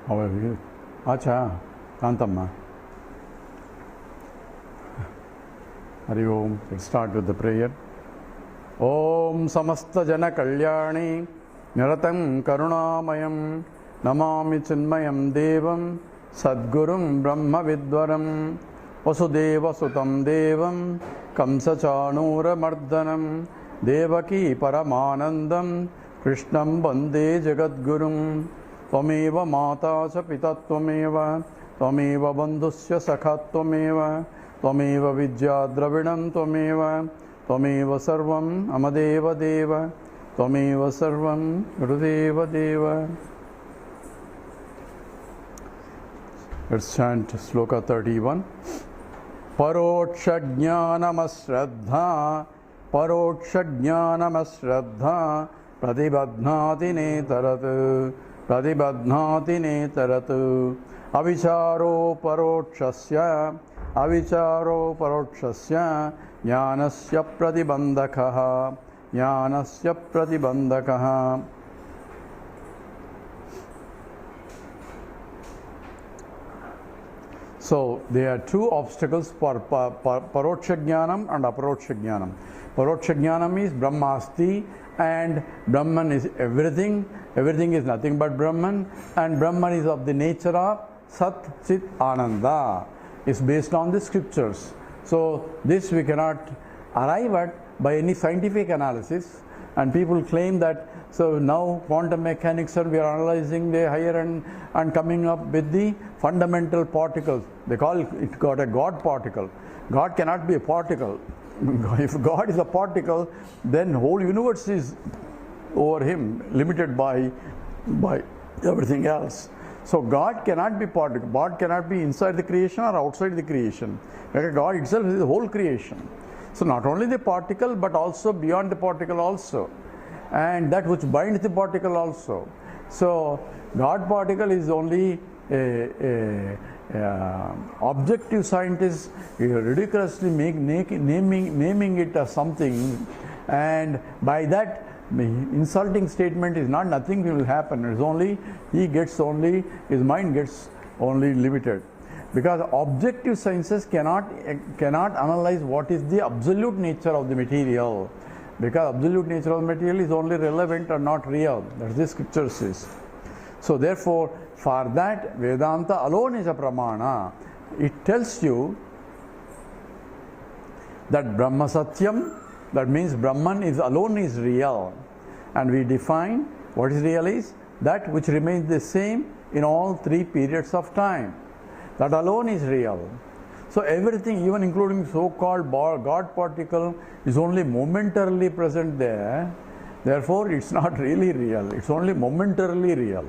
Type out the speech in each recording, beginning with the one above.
How are you? Acha, Kantamma. Hari Om. Let's start with the prayer. Om Samasta Jana Kalyani Niratam Karunamayam Namami Chinmayam Devam Sadgurum Brahma Vidwaram Vasudeva Sutam Devam Kamsa Chanura Mardanam Devaki Paramanandam Krishnam Bande Jagadgurum Tvameva Mata Cha Pita Tvameva Tvameva Bandhusya Sakha Tvameva Tvameva Vidya Dravidam Tvameva Tvameva Sarvam Amadeva Deva Tvameva Sarvam Gurudeva Deva. Let's chant Sloka 31. Paroksha Jnanamasraddha Paroksha Jnanamasraddha Pratibadhnati Netarat Pratibadhnati Netarat Avicharo Parokshasya Avicharo Parokshasya Jnanasya Pratibandakaha Jnanasya Pratibandakaha. So there are two obstacles for Paroksha Jnanam and Aparoksha Jnanam. Paroksha Jnanam is Brahmasti and Brahman is everything. Everything is nothing but Brahman, and Brahman is of the nature of Sat Chit Ananda. It's based on the scriptures. So this we cannot arrive at by any scientific analysis, and people claim that so now quantum mechanics we are analyzing the higher and coming up with the fundamental particles. They call it got a God particle. God cannot be a particle. If God is a particle, then whole universe is over him, limited by everything else. So God cannot be particle. God cannot be inside the creation or outside the creation. Because God itself is the whole creation. So not only the particle, but also beyond the particle also, and that which binds the particle also. So God particle is only a objective scientists ridiculously naming it as something, and by that insulting statement is not nothing will happen. It's only his mind gets only limited, because objective sciences cannot analyze what is the absolute nature of the material, because absolute nature of the material is only relevant or not real. That's the scripture says. So therefore, for that Vedanta alone is a pramana. It tells you that Brahma Satyam, that means Brahman is alone is real, and we define what is real is that which remains the same in all three periods of time. That alone is real. So everything, even including so-called God particle, is only momentarily present there. Therefore, it's not really real. It's only momentarily real.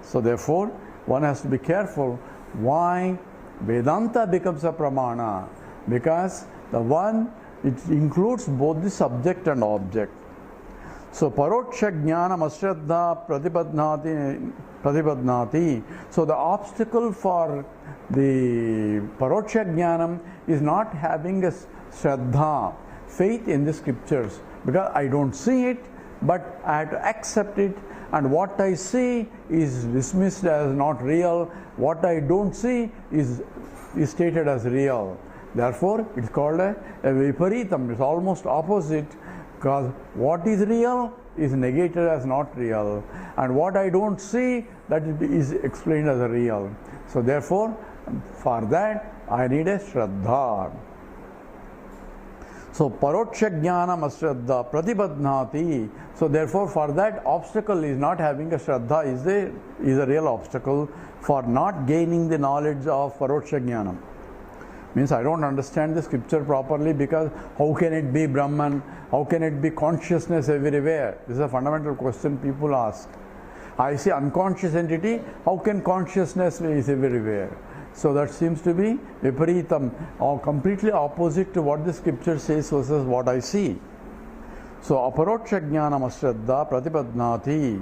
So therefore, one has to be careful why Vedanta becomes a pramana, because the one, it includes both the subject and object. So Paroksha Jnanam Ashraddha Pratibadhnati. So the obstacle for the Paroksha Jnanam is not having a Shraddha, faith in the scriptures, because I don't see it, but I have to accept it, and what I see is dismissed as not real, what I don't see is stated as real. Therefore, it's called a viparitam. It's almost opposite, because what is real is negated as not real, and what I don't see, that is explained as real. So therefore, for that I need a Shraddha. So Paroksha Jnanam Ashraddha Pratibadhnati. So therefore, for that obstacle is not having a Shraddha is a real obstacle for not gaining the knowledge of Paroksha Jnanam. Means I don't understand the scripture properly, because how can it be Brahman? How can it be consciousness everywhere? This is a fundamental question people ask. I see unconscious entity, how can consciousness is everywhere? So that seems to be viparitam, or completely opposite to what the scripture says versus what I see. So aparoksha jnanam ashraddha pratibadhnati.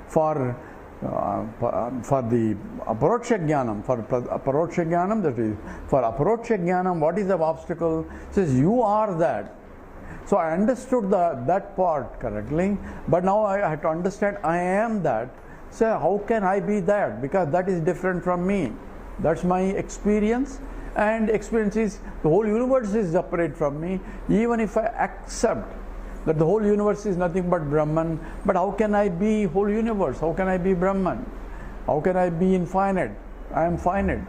For the aparoksha jnanam, that is, for aparoksha jnanam, what is the obstacle? It says you are that. So I understood that part correctly, but now I have to understand I am that. say, how can I be that? Because that is different from me. That's my experience, and experience is the whole universe is separate from me. Even if I accept that the whole universe is nothing but Brahman, but how can I be whole universe? How can I be Brahman? How can I be infinite? I am finite.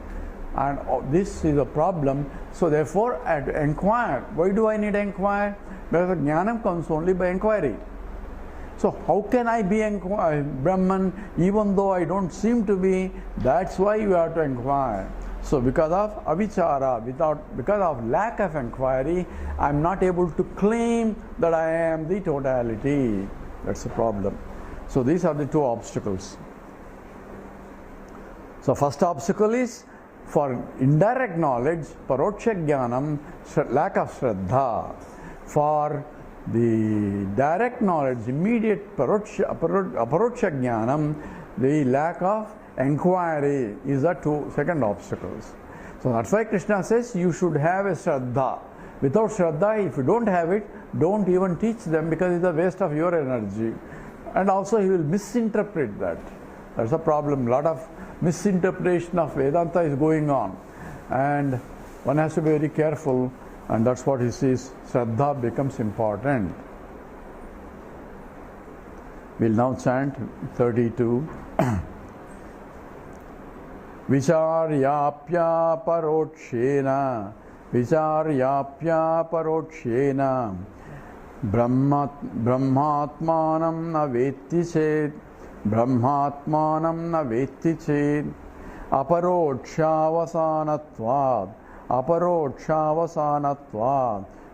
And this is a problem. So therefore I have to inquire. Why do I need to inquire? Because jnanam comes only by inquiry. So how can I be Brahman even though I don't seem to be? That's why you have to inquire. So because of avichara, because of lack of inquiry, I am not able to claim that I am the totality. That's the problem. So these are the two obstacles. So first obstacle is for indirect knowledge, paroksha jnanam, lack of shraddha. For the direct knowledge, immediate paroksha jnanam, the lack of inquiry is the second obstacles. So that's why Krishna says you should have a shraddha. Without shraddha, if you don't have it, don't even teach them, because it's a waste of your energy. And also he will misinterpret that. That's a problem. A lot of misinterpretation of Vedanta is going on, and one has to be very careful, and that's what he says, Shraddha becomes important. We'll now chant 32. Vicharyapya parokshena, vicharyapya parokshena, brahmatmanam na vetti chet, brahmatmanam na vetti chet, aparokshavasanatvad,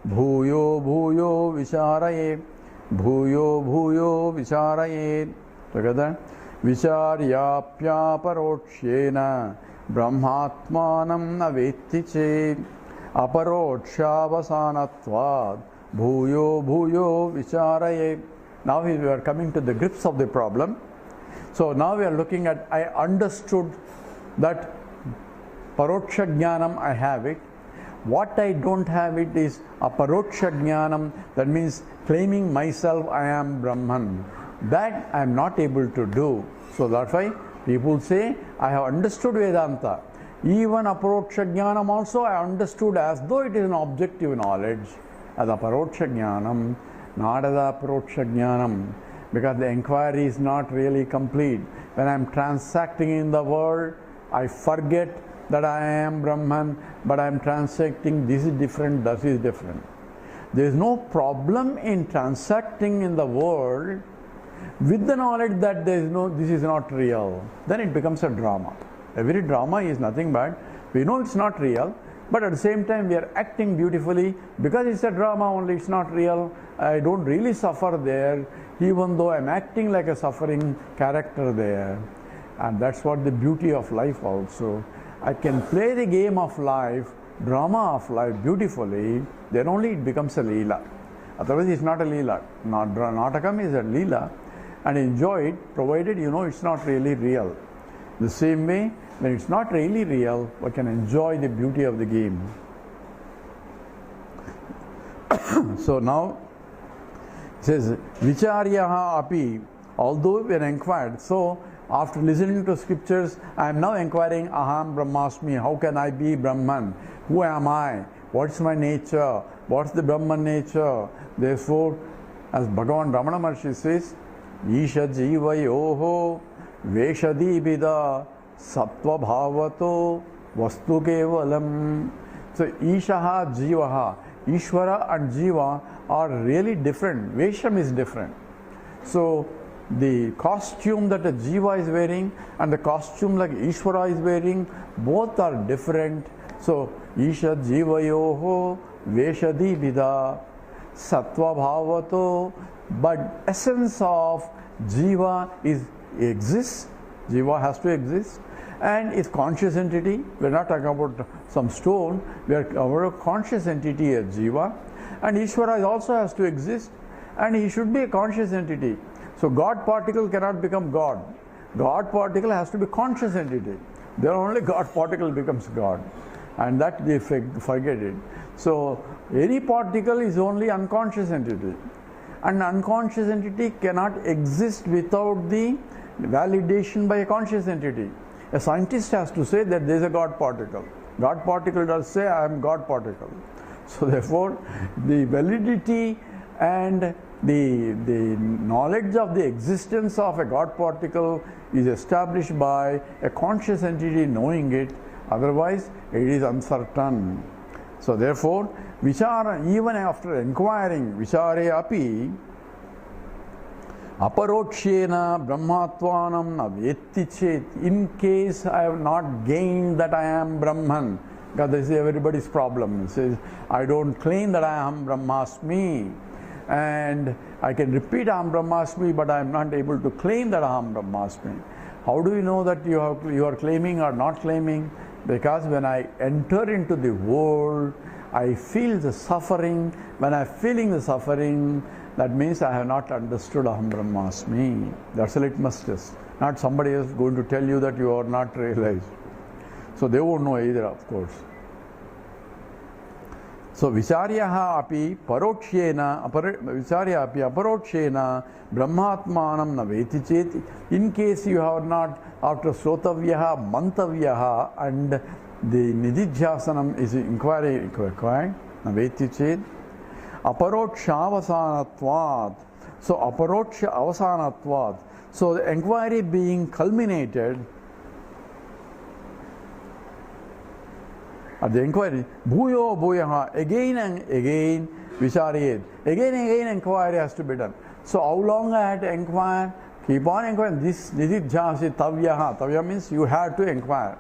bhuyo bhuyo vicharaye, bhuyo bhuyo vicharaye. Together, vicharyapya parokshena, brahmatmanam na vetti chet, aparokshavasanatvad, bhuyo bhuyo vicharaye. Now we are coming to the grips of the problem. So now we are looking at, I understood that paroksha jnanam, I have it. What I don't have it is aparoksha jnanam, that means claiming myself I am Brahman. That I am not able to do. So that's why people say, I have understood Vedanta. Even aparoksha jnanam also I understood as though it is an objective knowledge, as aparoksha jnanam, not as aparoksha jnanam, because the inquiry is not really complete. When I am transacting in the world, I forget that I am Brahman, but I am transacting, this is different, that is different. There is no problem in transacting in the world with the knowledge that there is no, this is not real. Then it becomes a drama. Every drama is nothing but, we know it's not real, but at the same time we are acting beautifully because it's a drama only, it's not real. I don't really suffer there, even though I'm acting like a suffering character there. And that's what the beauty of life also. I can play the game of life, drama of life beautifully, then only it becomes a leela. Otherwise it's not a leela. Natakam is a leela, and enjoy it provided you know it's not really real. The same way, when it's not really real, we can enjoy the beauty of the game. So now it says vicharyaha api, although we are inquired. So after listening to scriptures, I am now inquiring, aham brahmasmi, how can I be Brahman? Who am I? What's my nature? What's the Brahman nature? Therefore, as Bhagavan Ramana Maharshi says, Isha Jiva Yoho Veshadi Bida Sattva Bhavato Vastu Kevalam. So Ishaha Jivaha, Ishvara and Jiva are really different. Vesham is different. So the costume that a Jiva is wearing and the costume like Ishvara is wearing, both are different. So Isha Jiva Yoho Veshadi Bida Sattva Bhavato, but essence of Jiva exists. Jiva has to exist, and is conscious entity. We are not talking about some stone. We are about a conscious entity as Jiva, and Ishvara also has to exist, and he should be a conscious entity. So God particle cannot become God. God particle has to be conscious entity. Then only God particle becomes God, and that they forget it. So any particle is only unconscious entity, and unconscious entity cannot exist without the validation by a conscious entity. A scientist has to say that there is a God particle. God particle does say I am God particle. So therefore, the validity and the knowledge of the existence of a God particle is established by a conscious entity knowing it, otherwise it is uncertain. So therefore, vichara, even after inquiring, vichare api aparokshena brahmatvanam na vetti chet, in case I have not gained that I am Brahman, because this is everybody's problem. It says, I don't claim that I am Brahmasmi, and I can repeat I am Brahmasmi, but I am not able to claim that I am Brahmasmi. How do you know that you are claiming or not claiming? Because when I enter into the world, I feel the suffering. When I am feeling the suffering, that means I have not understood Aham Brahmasmi. That's a litmus test. Not somebody else going to tell you that you are not realized. So they won't know either, of course. So vicharyaha api parokshena brahmatmanam na veti chet. In case you have not, after srotavyaha, mantavyaha, and the nididhyasanam is inquiry na veti chet. Aparoksha avasanatvat. So aparoksha avasanatvat. So the inquiry being culminated at the inquiry, bhuyo bhuyaha, again and again vichariyet. Again and again inquiry has to be done. So how long I had to inquire? Keep on inquiring. This nididhyasi tavyaha. Tavya means you have to inquire.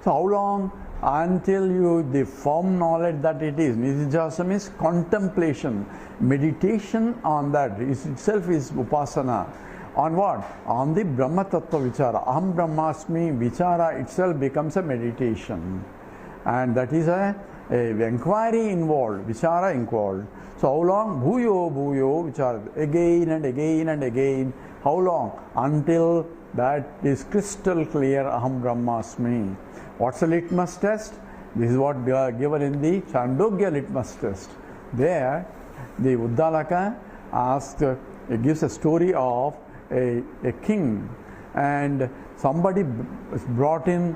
So how long? Until you, the firm knowledge that it is. Nididhyasa means contemplation, meditation on that. Itself is upasana. On what? On the Brahma Tattva Vichara. Aham Brahmasmi Vichara itself becomes a meditation. And that is a inquiry involved, Vichara involved. So how long? Bhuyo bhuyo Vichara. Again and again and again. How long? Until that is crystal clear, Aham Brahmasmi. What's the litmus test? This is what given in the Chandogya litmus test. There, the Uddalaka asks, it gives a story of a king, and somebody is brought in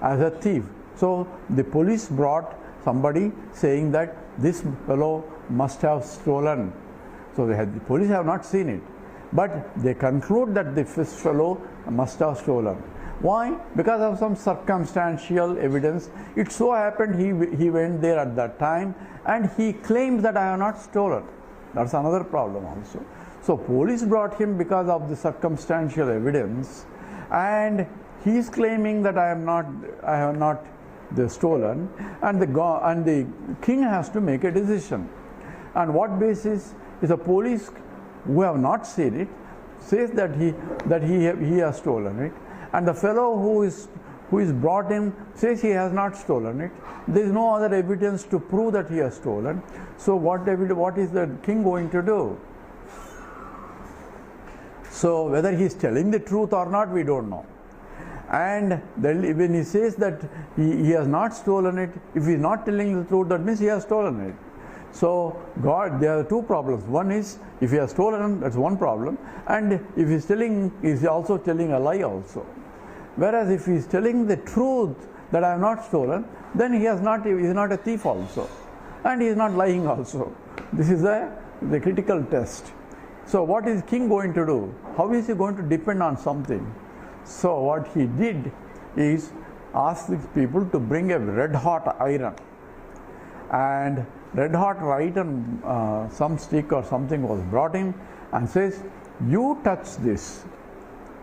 as a thief. So the police brought somebody saying that this fellow must have stolen. So the police have not seen it, but they conclude that this fellow must have stolen. Why? Because of some circumstantial evidence. It so happened he went there at that time and he claims that I have not stolen. That's another problem also. So police brought him because of the circumstantial evidence, and he is claiming that I have not stolen, and the king has to make a decision. On what basis? Is a police who have not seen it says that he has stolen it, and the fellow who is brought in says he has not stolen it. There is no other evidence to prove that he has stolen. So what is the king going to do? So whether he is telling the truth or not, we don't know. And then when he says that he has not stolen it, if he is not telling the truth, that means he has stolen it. So there are two problems. One is, if he has stolen, that's one problem, and if he is also telling a lie also. Whereas if he is telling the truth that I have not stolen, then he is not a thief also, and he is not lying also. This is the critical test. So what is king going to do? How is he going to depend on something? So what he did is ask these people to bring a red hot iron, and red hot iron, some stick or something was brought in, and says, you touch this.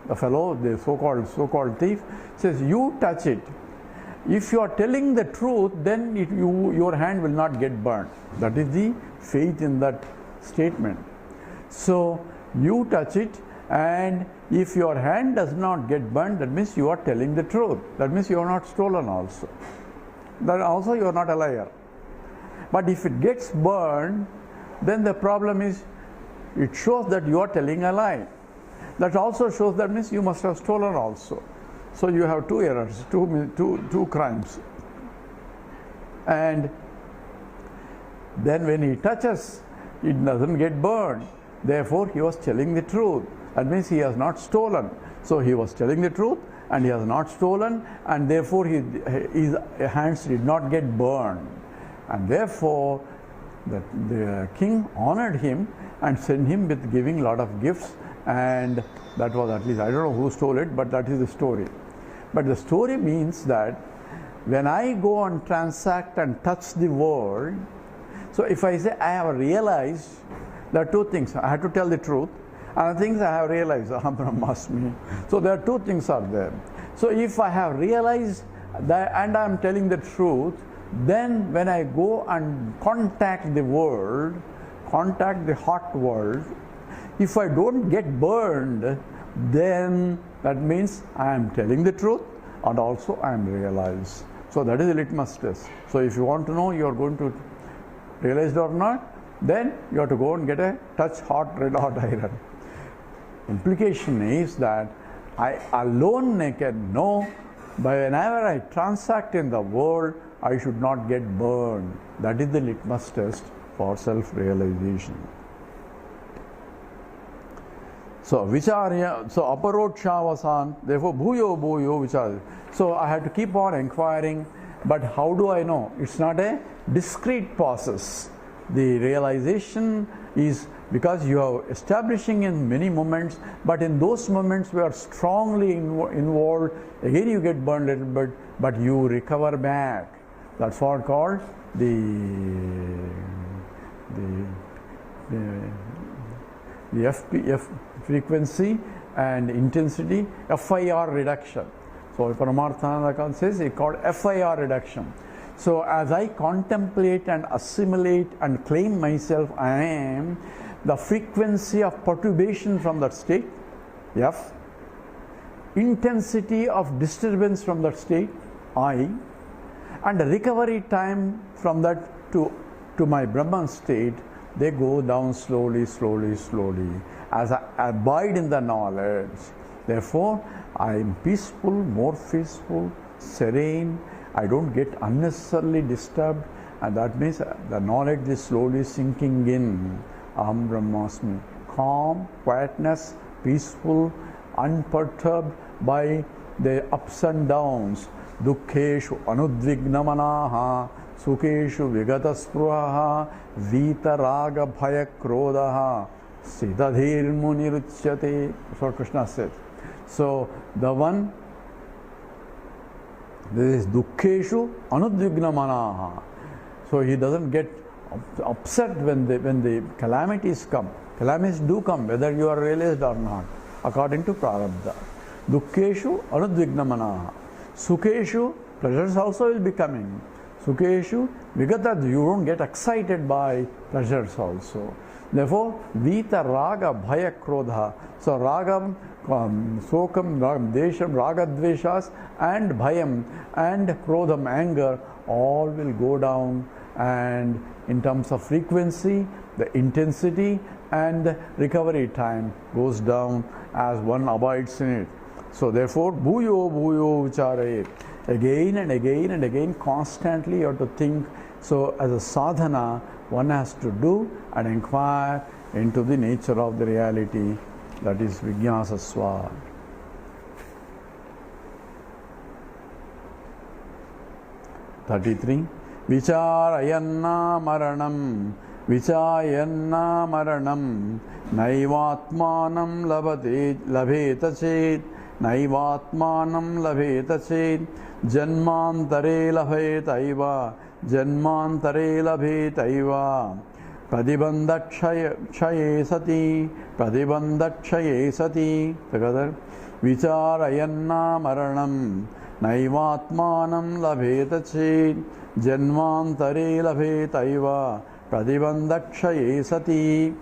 The fellow, the so-called thief, says, you touch it. If you are telling the truth, then your hand will not get burnt. That is the faith in that statement. So you touch it, and if your hand does not get burnt, that means you are telling the truth. That means you are not stolen also. That also you are not a liar. But if it gets burned, then the problem is, it shows that you are telling a lie. That also shows that means you must have stolen also. So you have two errors, two crimes. And then when he touches, it doesn't get burned. Therefore, he was telling the truth. That means he has not stolen. So he was telling the truth and he has not stolen, and therefore his hands did not get burned. And therefore the king honored him and sent him with giving lot of gifts, and that was, at least I don't know who stole it, but that is the story. But the story means that when I go and transact and touch the world, so if I say I have realized, there are two things. I have to tell the truth, and the things I have realized, Aham Brahmasmi. So there are two things are there. So if I have realized that and I am telling the truth, then when I go and contact the world, contact the hot world, if I don't get burned, then that means I am telling the truth and also I am realized. So that is a litmus test. So if you want to know you are going to realize it or not, then you have to go and get a touch hot red hot iron. Implication is that I alone can know, but whenever I transact in the world, I should not get burned. That is the litmus test for self-realization. So vicharya, so aparokshavasan, therefore bhuyo bhuyo vicharya. So I have to keep on inquiring, but how do I know? It's not a discrete process. The realization is because you are establishing in many moments, but in those moments we are strongly involved, again you get burned a little bit, but you recover back. That's what called the FP frequency and intensity, FIR reduction. So Paramarthananda says it's called FIR reduction. So as I contemplate and assimilate and claim myself, I am, the frequency of perturbation from that state, F, intensity of disturbance from that state, I, and the recovery time from that to my Brahman state, they go down slowly, slowly, slowly, as I abide in the knowledge. Therefore, I am peaceful, more peaceful, serene, I don't get unnecessarily disturbed, and that means the knowledge is slowly sinking in. Aham Brahmasmi. Calm, quietness, peaceful, unperturbed by the ups and downs. Dukkheshu anudvignamanaha, sukeshu vigataspruhaha, vita raga bhaya krodhaha, siddhadhir muniruchyate. That's what Krishna said. So the one, this is dukkheshu anudvignamanaha. So he doesn't get upset when the calamities come. Calamities do come, whether you are realized or not, according to prarabdha. Dukkheshu anudvignamanaha. Sukeshu, pleasures also will be coming. Sukeshu vigata, you don't get excited by pleasures also. Therefore, vita raga bhaya krodha. So ragam, sokam, desham, raga dveshas, and bhayam and krodham, anger, all will go down, and in terms of frequency, the intensity and the recovery time goes down as one abides in it. So therefore, bhuyo bhuyo vicharayet. Again and again and again, constantly you have to think. So as a sadhana, one has to do and inquire into the nature of the reality, that is Vijnasasva. '33. Vicharayanna maranam, vichayanna maranam, naivatmanam labheta chet, naivatmanam labheta chet, janmantare labhetaiva, janmantare labhetaiva, pradibandhakshaye sati, pradibandhakshaye sati. Together, vicharayanna maranam, naivatmanam labheta chet, janmantare labhetaiva, pradibandhakshaye sati.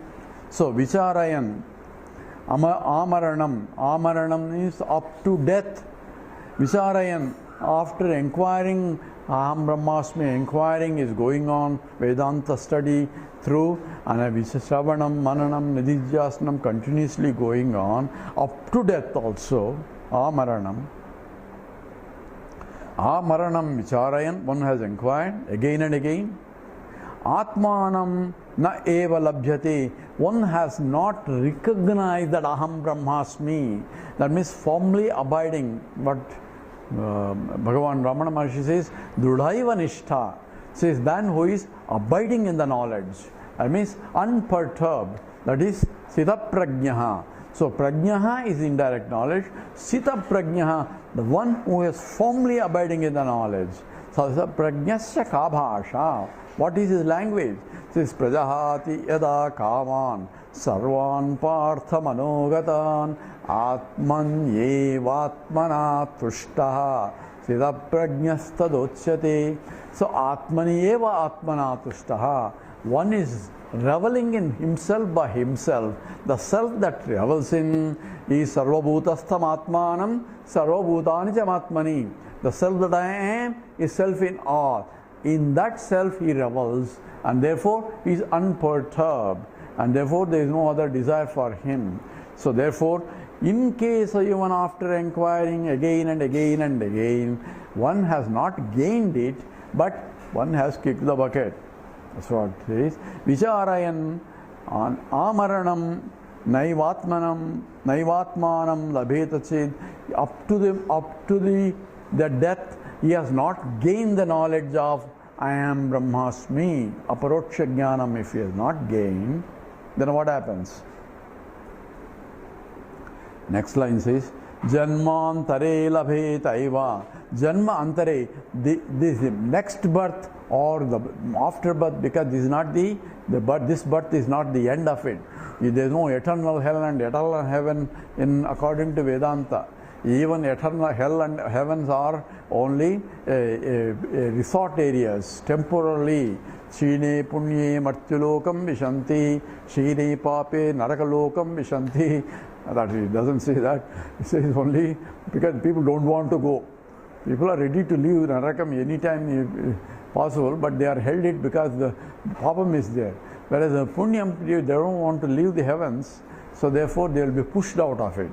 So vicharayan, amaranam, amaranam is up to death. Vicharayan, after inquiring, Aham Brahmasmi, inquiring is going on, Vedanta study through, and Shravanam, Mananam, Nididhyasanam continuously going on, up to death also, amaranam. Amaranam vicharayan, one has inquired again and again. Atmanam na eva labhyate, one has not recognized that Aham Brahmasmi, that means firmly abiding. But Bhagavan Ramana Maharshi says, Drudhaiva Nishtha, says, then who is abiding in the knowledge. That means unperturbed. That is Sita Prajnaha. So Prajnaha is indirect knowledge. Sita Prajnaha, the one who is firmly abiding in the knowledge. So Sita Prajnasya ka bhasha. What is his language? It says Prajahati yada kaman sarvan partha manogatan atman yevatmana tushtaha Sita Prajnastadochyate. So Atmani eva atmana tushtaha. One is reveling in himself by himself. The self that revels in is Sarvabhutastham Atmanam Sarvabhutani Atmani. The self that I am is self in all. In that self he revels, and therefore he is unperturbed, and therefore there is no other desire for him. So therefore, in case even after inquiring again and again and again, one has not gained it, but one has kicked the bucket. That's what it says. Vicharayan on amaranam naivatmanam labhetachid. Up to the death, he has not gained the knowledge of I am Brahmasmi, aparoksha jnanam. If he has not gained, then what happens? Next line says, Janmantare labhetaiva. Janma antare, this next birth or the after birth, because this is not the birth, this birth is not the end of it. There is no eternal hell and eternal heaven in according to Vedanta. Even eternal hell and heavens are only resort areas, temporarily. Shine punye martyulokam vishanti, shine pape narakalokam vishanti. That it doesn't say that. It says only because people don't want to go. People are ready to leave Narakam anytime possible, but they are held it because the problem is there. Whereas the Punyam, they don't want to leave the heavens, so therefore they will be pushed out of it.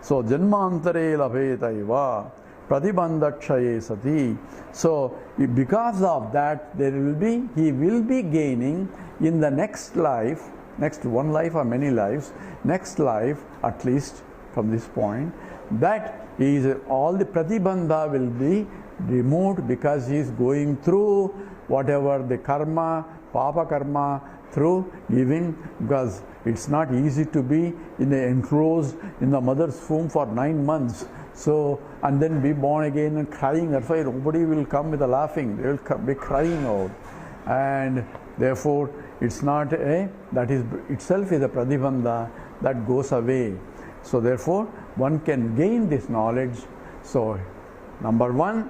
So Janmantare labhetaiva pratibandhakshaye sati. So because of that, he will be gaining in the next life, next one life or many lives, next life at least from this point, that is all the pratibandha will be removed, because he is going through whatever the karma, papa karma, through giving, because it's not easy to be enclosed in the mother's womb for 9 months. So, and then be born again and crying. That's why nobody will come with a laughing. They will be crying out. And therefore, it's not that is itself is a pratibandha that goes away. So therefore, one can gain this knowledge. So, number one,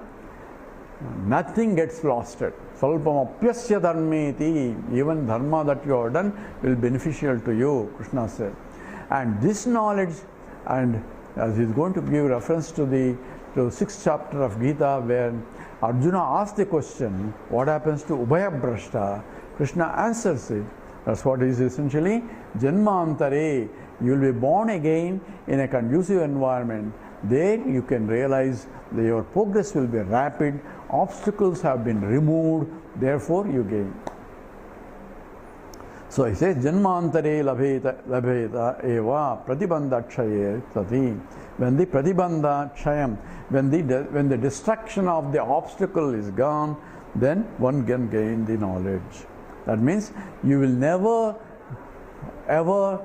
nothing gets lost. Salpamapyasya dharmeti, even dharma that you have done will be beneficial to you, Krishna said. And this knowledge, and as he is going to give reference to the 6th chapter of Gita, where Arjuna asked the question, what happens to Ubhaya Brashta? Krishna answers it. That's what is essentially Janmantare. You will be born again in a conducive environment. There you can realize that your progress will be rapid, obstacles have been removed, therefore you gain. So he says, Janmantare labheta eva pratibandhakshaye sati. When the pratibandha kshayam, when the destruction of the obstacle is gone, then one can gain the knowledge. That means you will never ever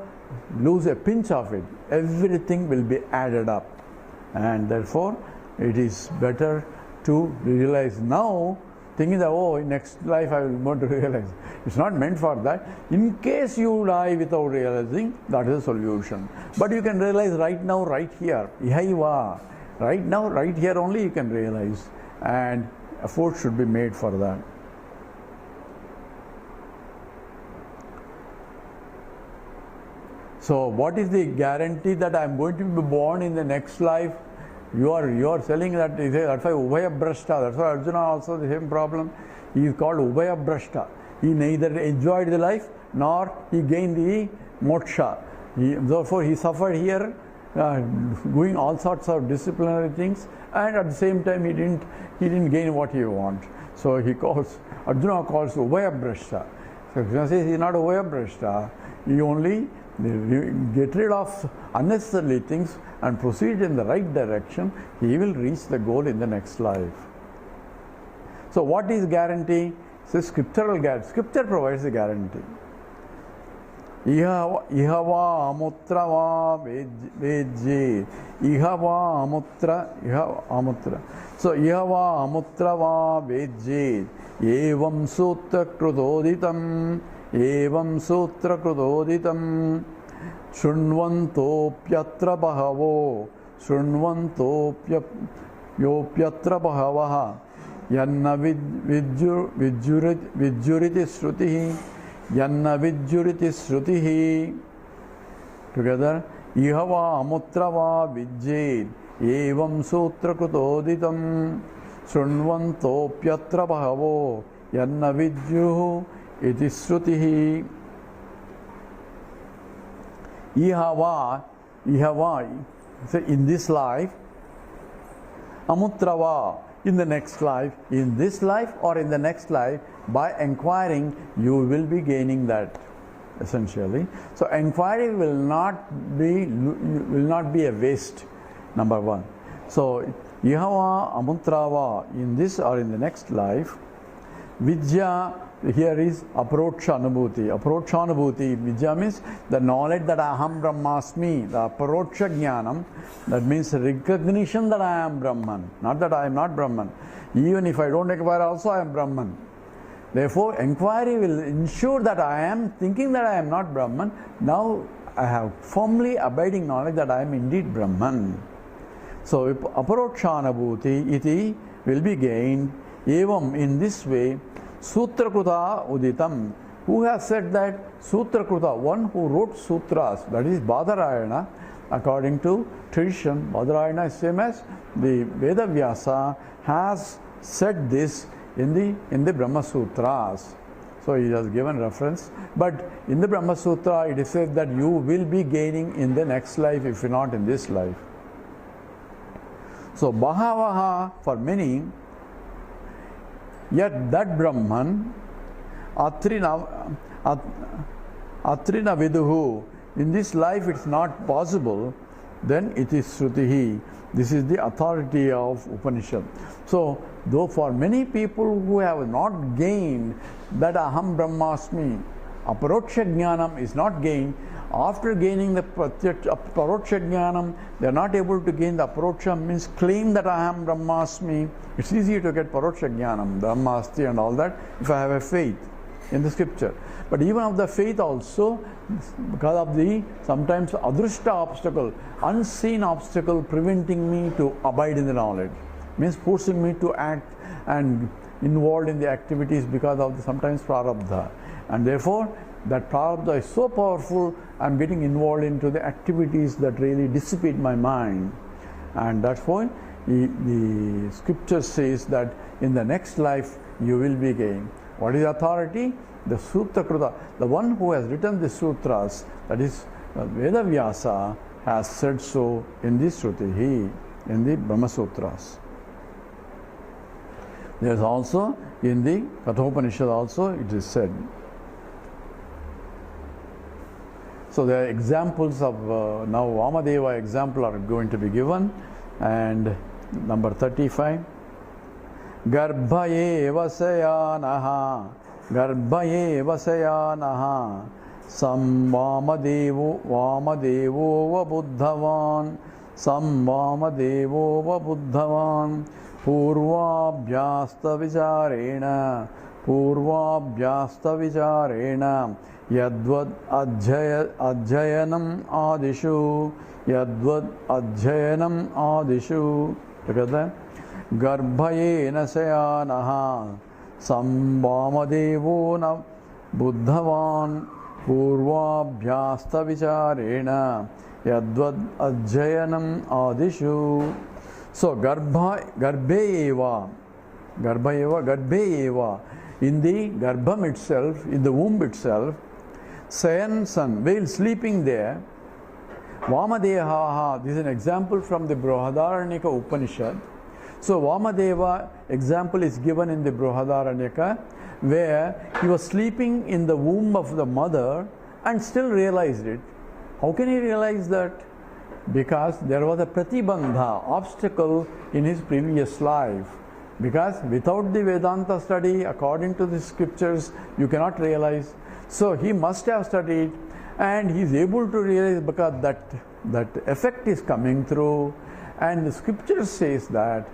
lose a pinch of it. Everything will be added up. And therefore, it is better to realize now, thinking that, oh, in next life I will want to realize. It's not meant for that. In case you die without realizing, that is a solution. But you can realize right now, right here. Ihaiva. Right now, right here only you can realize. And effort should be made for that. So what is the guarantee that I am going to be born in the next life? You are selling that. That's why Ubhaya Brashta. That's why Arjuna also the same problem. He is called Ubhaya Brashta. He neither enjoyed the life nor he gained the moksha. Therefore he suffered here, doing all sorts of disciplinary things, and at the same time he didn't gain what he wanted. So Arjuna calls Ubhaya Brashta. So Krishna says he is not Uvayabrashta. He only get rid of unnecessary things and proceed in the right direction. He will reach the goal in the next life. So what is guarantee? So scriptural guarantee. Scripture provides the guarantee. Ihava amutra va vejje. Ihava amutra. So ihava amutra va vejje. Evam sutra krudoditam. Evam sutra krudoditam. Shunvantopyatra bahavo. Shunvantopyatra bahavaha. Yanna vijjuriti shrutihi. Yanna vijjuriti shrutihi. Together. Ihava amutrava vijjed. Evam sutra krutoditam. Shunvantopyatra bahavo. Yanna vijjuhu iti shrutihi. Ihava. So in this life. Amutrava. In the next life, in this life or in the next life, by inquiring, you will be gaining that, essentially. So inquiry will not be a waste, number one. So Ihava Amuntrava, in this or in the next life, Vidya, here is Aproksha Anubhuti. Aproksha Anubhuti, Vidya means the knowledge that Aham Brahmasmi, the Aproksha Jnanam, that means recognition that I am Brahman, not that I am not Brahman. Even if I don't inquire also I am Brahman. Therefore, inquiry will ensure that I am thinking that I am not Brahman. Now I have firmly abiding knowledge that I am indeed Brahman. So Aproksha Anubhuti iti will be gained. Evam, in this way, Sutrakruta Uditam. Who has said that? Sutrakruta, one who wrote sutras, that is Badarayana. According to tradition, Badarayana is same as the Veda Vyasa has said this in the Brahma Sutras. So he has given reference. But in the Brahma Sutra, it is said that you will be gaining in the next life if not in this life. So Bahavaha, for many, yet that Brahman, Atrina Viduhu, in this life it's not possible, then it is Srutihi. This is the authority of Upanishad. So, though for many people who have not gained that Aham Brahmasmi, Aparoksha Jnanam is not gained, after gaining the Paroksha Jnanam, they are not able to gain the Aparoksha, means claim that I am Brahmasmi. It's easy to get Paroksha Jnanam, Brahmasti and all that, if I have a faith in the scripture. But even of the faith also, because of the sometimes adrushta obstacle, unseen obstacle preventing me to abide in the knowledge, means forcing me to act and involved in the activities because of the sometimes prarabdha. And therefore, that prarabdha is so powerful, I am getting involved into the activities that really dissipate my mind. And that's why the scripture says that in the next life you will be gained. What is authority? The Sutrakruta, the one who has written the sutras, that is Veda Vyasa, has said so in the Srutihi, in the Brahma Sutras. There is also in the Kathopanishad also it is said. So there are examples of now Vamadeva example are going to be given, and number 35. Garbhaye vasayanaha, Garbhaye vasayanaha, Sam Vamadevo va buddhavan, Sam Vamadevo va buddhavan, Purvabhyasta vicharena, Yadvad adjayanam adishu, Yadvad adjayanam adishu. Together. Garbhayena sayanaha, Sambhamadevo na buddhavan, Purvabhyasta vicharena, Yadvad adjayanam adishu. So Garbhayeva, in the Garbham itself, in the womb itself, Sayan son, while sleeping there, Vamadehaha, this is an example from the Brihadaranyaka Upanishad. So Vamadeva example is given in the Brihadaranyaka, where he was sleeping in the womb of the mother and still realized it. How can he realize that? Because there was a pratibandha, obstacle in his previous life. Because without the Vedanta study, according to the scriptures, you cannot realize. So he must have studied, and he is able to realize because that effect is coming through. And the scripture says that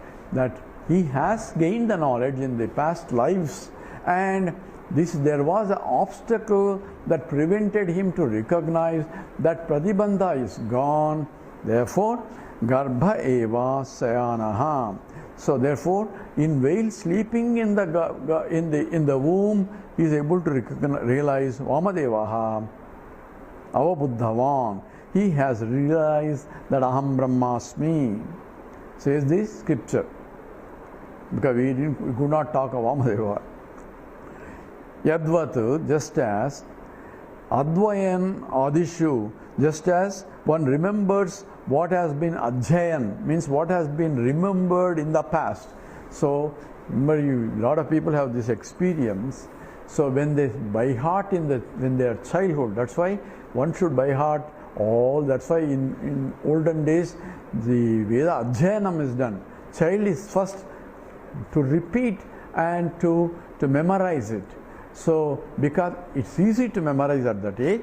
he has gained the knowledge in the past lives, and there was an obstacle that prevented him to recognize that pratibandha is gone. Therefore, garbha eva sayanaha. So therefore, while sleeping in the womb, he is able to realize Vamadevaha, avabuddhavan. He has realized that aham brahmasmi, says this scripture. Because we could not talk of Vamadeva. Yadvat, just as Advayan Adishu, just as one remembers what has been Adjayan, means what has been remembered in the past. So, remember, a lot of people have this experience. So, when they by heart when they are childhood, that's why one should by heart all. That's why in olden days the Veda Adjayanam is done. Child is first to repeat and to memorize it. So, because it's easy to memorize at that age,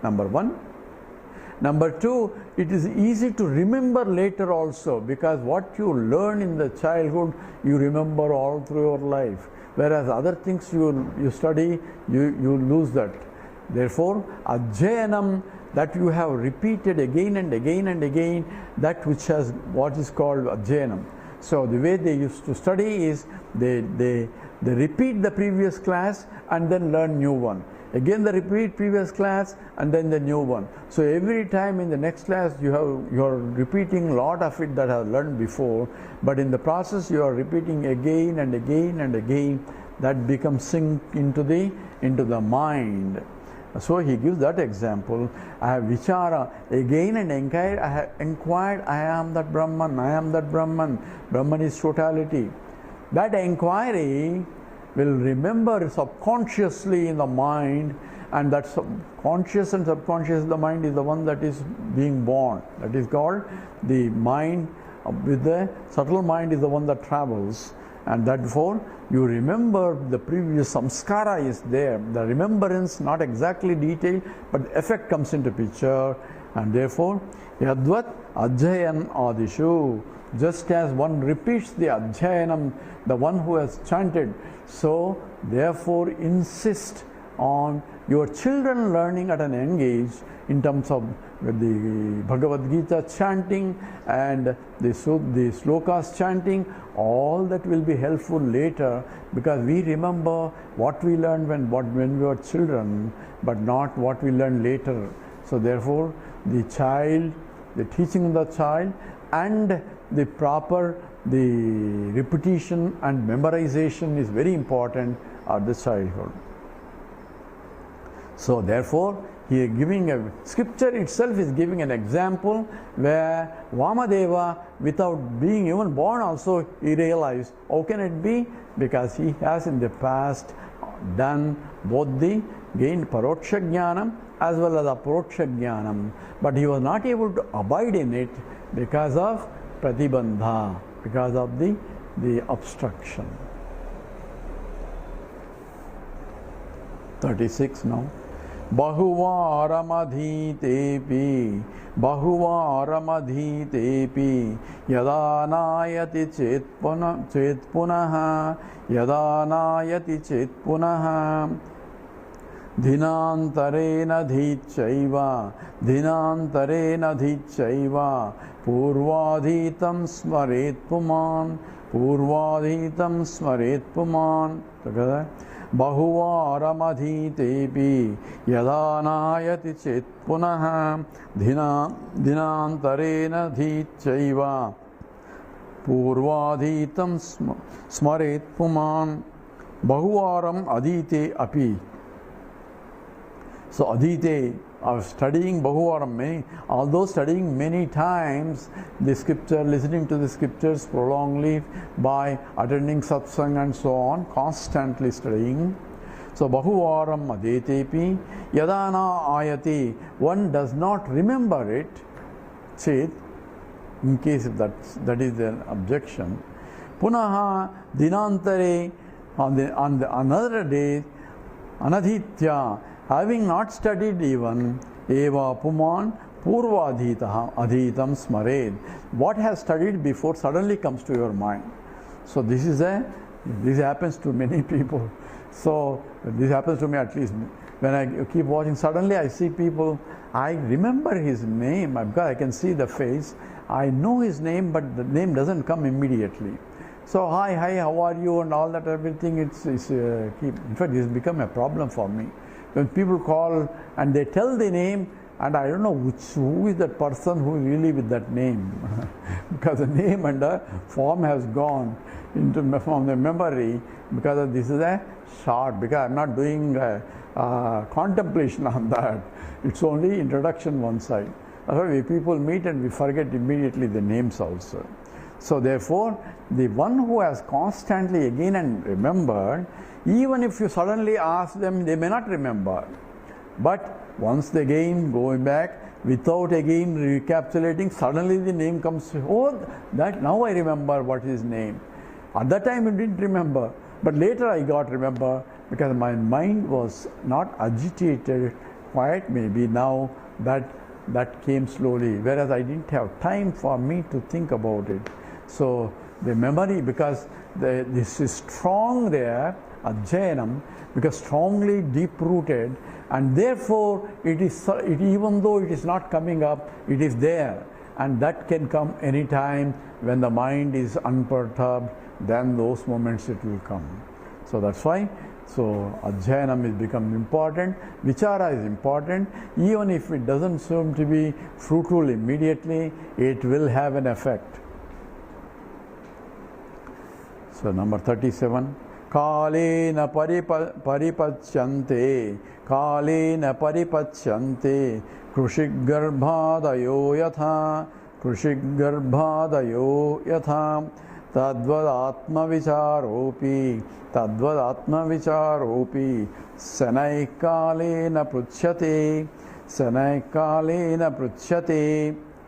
number one. Number two, it is easy to remember later also, because what you learn in the childhood, you remember all through your life. Whereas other things you study, you lose that. Therefore, Ajjayanam, that you have repeated again and again and again, that which has what is called Ajjayanam. So the way they used to study is they repeat the previous class and then learn new one. Again they repeat previous class and then the new one. So every time in the next class you're repeating a lot of it that I have learned before, but in the process you are repeating again and again and again. That becomes sink into the mind. So he gives that example. I have vichara again and inquired. I have inquired. I am that Brahman. I am that Brahman. Brahman is totality. That inquiry will remember subconsciously in the mind, and that conscious and subconscious, the mind is the one that is being born. That is called the mind. With the subtle mind is the one that travels, and therefore you remember the previous samskara is there. The remembrance, not exactly detailed, but effect comes into picture, and therefore yadvat ajjayan adishu. Just as one repeats the Ajjayanam, the one who has chanted, so therefore insist on your children learning at an young age in terms of the Bhagavad Gita chanting and the slokas chanting. All that will be helpful later, because we remember what we learned when we were children, but not what we learned later. So therefore the teaching of the child and the proper repetition and memorization is very important at the childhood. So therefore he is giving scripture itself is giving an example where Vamadeva, without being even born also, he realized, how can it be? Because he has in the past done both the gained paroksha jnanam as well as aproksha jnanam, but he was not able to abide in it because of pratibandha, because of the obstruction. 36 now. Bahuvaramadhitepi yadanayati chetpunaha dhinantarena dhichaiva purvadhitam smaret puman together. Bahuvaramadhitepi yadanayati chetpunaha dhinantarena dhichaiva purvadhitam smaret puman. Bahuvaram adite api. So adite, of studying Bahuvaram, although studying many times the scripture, listening to the scriptures prolongedly by attending satsang and so on, constantly studying. So Bahuvaram Adetepi Yadana Ayati, one does not remember it, Chit, in case if that is an objection. Punaha Dinantare, on another day, Anadhitya, having not studied even, Eva Puman Purva Adhitam Smared. What has studied before suddenly comes to your mind. So this happens to many people. So this happens to me at least. When I keep watching, suddenly I see people, I remember his name, because I can see the face. I know his name, but the name doesn't come immediately. So hi, how are you, and all that, everything. In fact, it's become a problem for me. When people call and they tell the name, and I don't know who is that person who really with that name, because the name and the form has gone from the memory, because this is a short, because I'm not doing contemplation on that. It's only introduction one side. That's why people meet and we forget immediately the names also. So therefore, the one who has constantly again and remembered, even if you suddenly ask them, they may not remember. But once they again go back, without again recapitulating, suddenly the name comes, oh, that now I remember what is his name. At that time I didn't remember, but later I got remember, because my mind was not agitated quite, maybe now that came slowly, whereas I didn't have time for me to think about it. So the memory, because this is strong there, Ajjayanam, because strongly deep-rooted, and therefore even though it is not coming up, it is there, and that can come anytime when the mind is unperturbed. Then those moments it will come. So that's why, so Ajjayanam is become important, Vichara is important. Even if it doesn't seem to be fruitful immediately, it will have an effect. So number 37. Kalena paripachyante, Kalena paripachyante, Krushigarbhadayo yatha, Krushigarbhadayo yatha, Tadvad Atma Vicharopi, Sanai Kalena Pruchyate,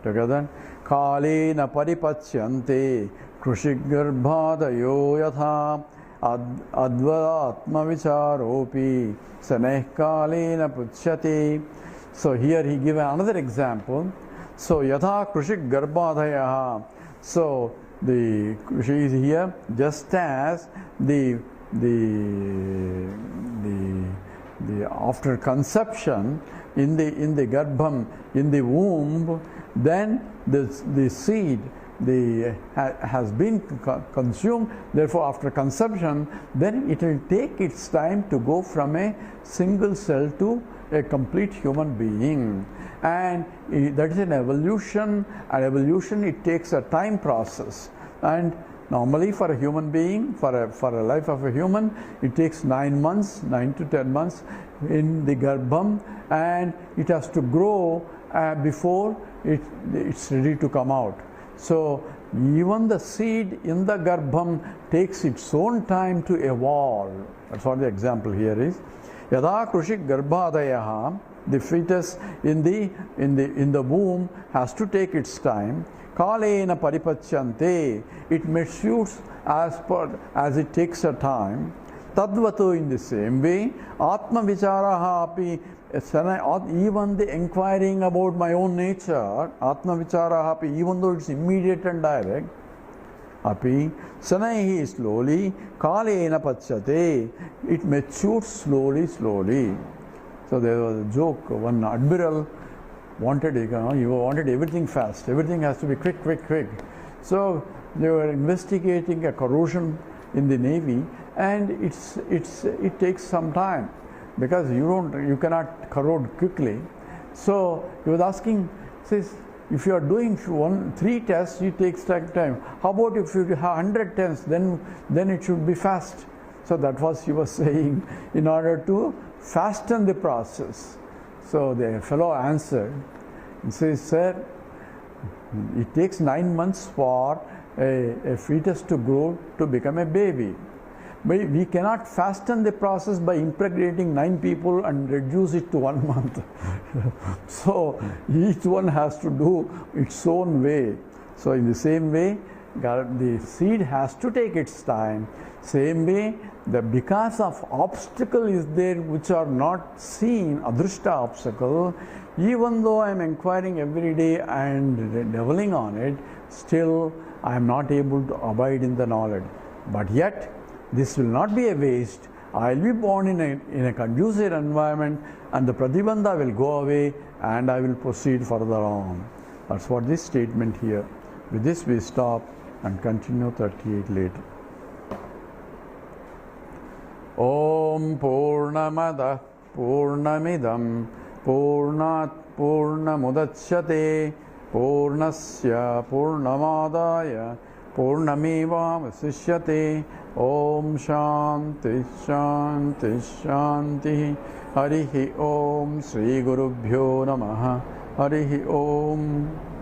together, Kalena paripachyante, Krushigarbhadayo yatha, Advaita Vicharopi, Saneh Kalena Pruchyate. So here he gives another example. So Yatha Krushik Garbhadaya. So the Krushi is here just as the after conception in the Garbham, in the womb, then the seed has been consumed. Therefore, after conception, then it will take its time to go from a single cell to a complete human being, and that is an evolution. And evolution, it takes a time process, and normally for a human being, for a life of a human, it takes 9 to 10 months in the Garbham, and it has to grow before it's ready to come out. So even the seed in the Garbham takes its own time to evolve. That's what the example here is. Yada Krushik Garbhadayaha, the fetus in the womb has to take its time. Kalena paripachyante, it matures as it takes a time. Tadvato, in the same way, Atma Vicharaha api, even the inquiring about my own nature, Atma Vicharaha api, even though it's immediate and direct, api, Sanaihi slowly, Kalena pachyate, it matures slowly. So there was a joke, one admiral wanted everything fast, everything has to be quick. So they were investigating a corrosion in the Navy, and it takes some time, because you cannot corrode quickly. So he was asking, says, if you are doing 3 tests, it takes time. How about if you have 100 tests, then it should be fast. So that was he was saying, in order to fasten the process. So the fellow answered, he says, sir, it takes 9 months for a fetus to grow to become a baby. But we cannot fasten the process by impregnating 9 people and reduce it to 1 month. So each one has to do its own way. So in the same way, the seed has to take its time. Same way, because of obstacle is there which are not seen, adrushta obstacle, even though I am inquiring every day and dwelling on it, still I am not able to abide in the knowledge. But yet, this will not be a waste. I will be born in a conducive environment, and the pratibandha will go away, and I will proceed further on. That's what this statement here. With this we stop and continue 38 later. Om Purnamada Purnamidam Purnat Purnamudachyate Purnasya Purnamadaya Purnameva Vasishyate. Om Shanti Shanti Shanti. Harihi Om. Sri Gurubhyo Namaha. Harihi Om.